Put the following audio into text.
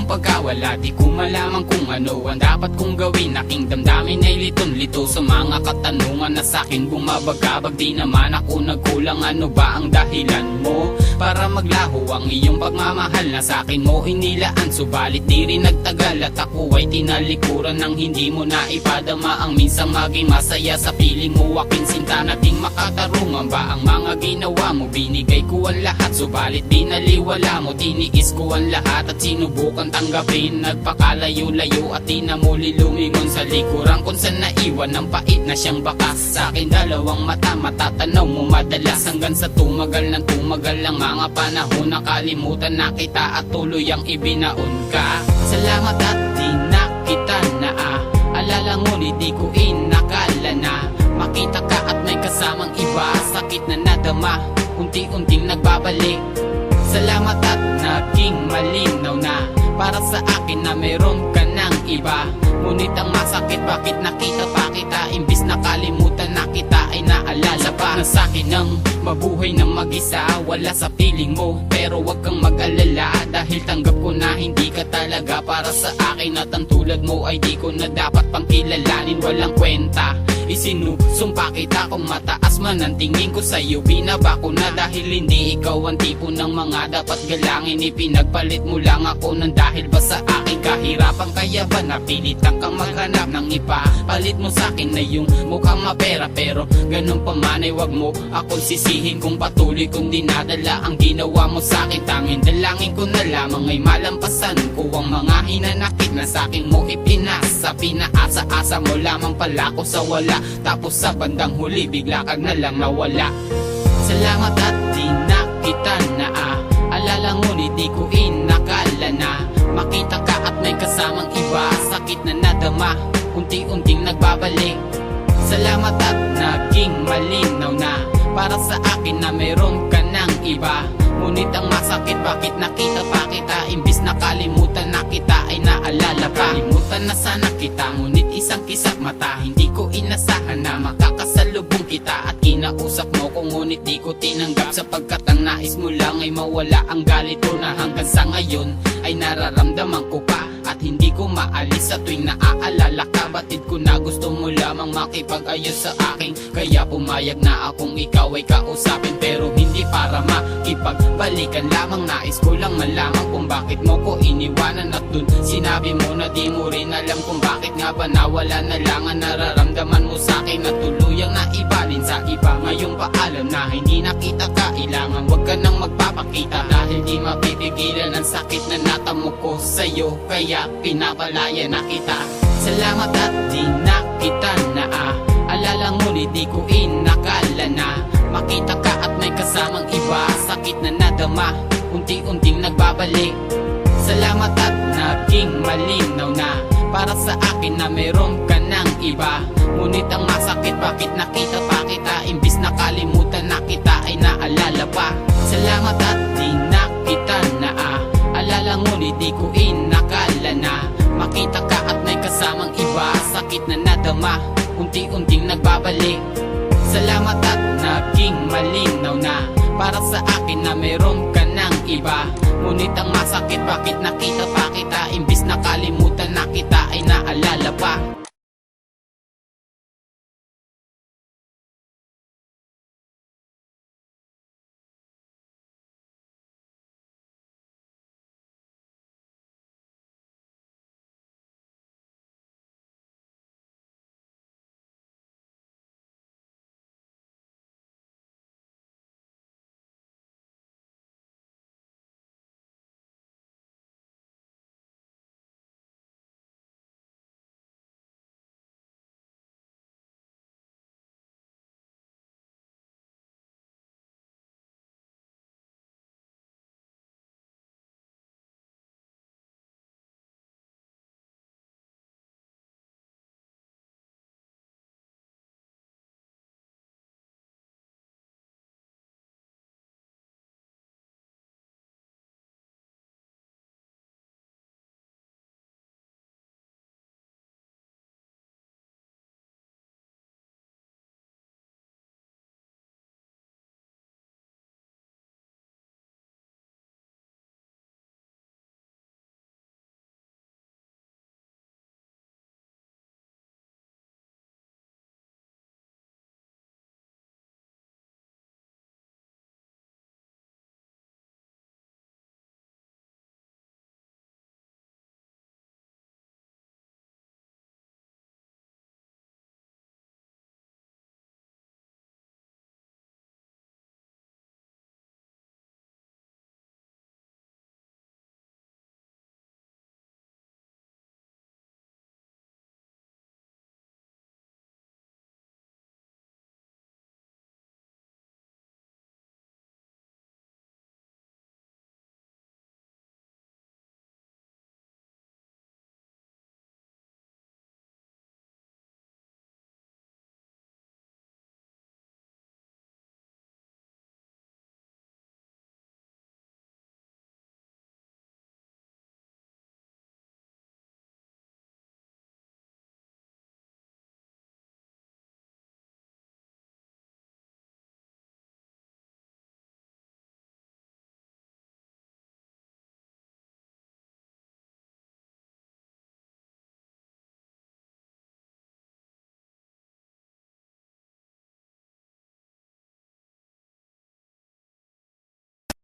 iyong pagkawala. Di ko malaman kung ano ang dapat kong gawin. Aking damdamin ay litong-lito sa mga katanungan na sa'kin bumabagabag. Di naman ako nagkulang, ano ba ang dahilan mo para maglaho ang iyong pagmamahal na sa'kin mo inilaan? Subalit di rin nagtagal at ako ay tinalikuran ng hindi mo na ipadama ang minsang maging masaya sa piling mo. Aking sinta nating makatarungan ba ang mga ginawa mo? Binigay ko ang lahat, subalit binaliwala mo. Tiniis ko ang lahat at sinubukan tanggapin. Nagpakalayo-layo at di na muli lumingon sa likuran kung saan naiwan ng pait na siyang bakas. Sa akin dalawang mata, matatanaw mo madalas hanggang sa tumagal ng tumagal ang mga panahon. Nakalimutan na kita at tuloy ang ibinaon ka. Salamat at di na kita alala, ngunit di ko inakala na makita ka at may kasamang iba. Sakit na nadama, unti-unting nagbabalik. Salamat at naging malinaw na para sa akin na meron ka ng iba. Ngunit ang masakit, bakit nakita pa kita? Imbis nakalimutan na kita ay naalala pa. Na sa'kin ang mabuhay ng mag-isa, wala sa piling mo. Pero wag kang mag-alala dahil tanggap ko na hindi ka talaga para sa akin. At ang tulad mo ay di ko na dapat pang kilalanin. Walang kwenta, isinusumpa kita kung mataas man ang tingin ko sa'yo. Binaba ko na dahil hindi ikaw ang tipo ng mga dapat galangin. Ipinagpalit mo lang ako ng dahil ba sa aking kahirapan? Kaya ba napilitan kang maghanap ng iba? Palit mo sa'kin na yung mukhang mapera, pero ganun pa man ay wag mo akong sisihin kung patuloy kong dinadala ang ginawa mo sa'kin. Tanging dalangin ko na lamang ay malampasan ko ang mga hinanakit na sa'kin mo ipinasa. Pinaasa-asa mo lamang pala ko sa wala, tapos sa bandang huli bigla kag na lang nawala. Salamat at di na kita alala, ngunit di ko inakala na makita ka at may kasamang iba. Sakit na nadama, unti-unting nagbabalik. Salamat at naging malinaw na para sa akin na meron ka ng iba. Ngunit ang masakit, bakit nakita pa kita? Imbis nakalimutan na kita ay naalala pa. Kalimutan na sana kita, ngunit isang kisap mata. Hindi ko inasahan na makakasalubong kita at kinausap mo ko, ngunit di ko tinanggap. Sapagkat ang nais mo lang ay mawala ang galit ko na hanggang sa ngayon ay nararamdaman ko pa. At hindi ko maalis sa tuwing naaalala ka. Batid ko na gusto mo lamang makipag-ayos sa akin, kaya pumayag na akong ikaw ay kausapin. Pero hindi para makipagbalikan lamang, nais ko lang malaman kung bakit mo ko iniwanan. At dun sinabi mo na di mo rin alam kung bakit nga ba nawala na lang ang nararamdaman mo sa akin. At tuluyang naibalin sa iba, ngayong paalam na hindi nakita kailangan wag ka nang magpapakita. Dahil di mapipigilan ang sakit na natamo ko sa'yo, kaya pinapalaya na kita. Salamat at di na kita alala, ngunit di ko inakala na makita ka at may kasamang iba. Sakit na nadama, unti-unting nagbabalik. Salamat at naging malinaw na para sa akin na meron ka ng iba. Ngunit ang masakit, bakit nakita pa kita? Imbis nakalimutan na kita ay naalala pa. Salamat at di na kita alala, ngunit di ko inakala na makita ka at may kasamang iba. Sakit na nadama, unti-unting nagbabalik. Salamat at naging malinaw na para sa akin na meron ka ng iba. Ngunit ang masakit, bakit nakita pa kita? Imbis nakalimutan na kita ay naalala pa.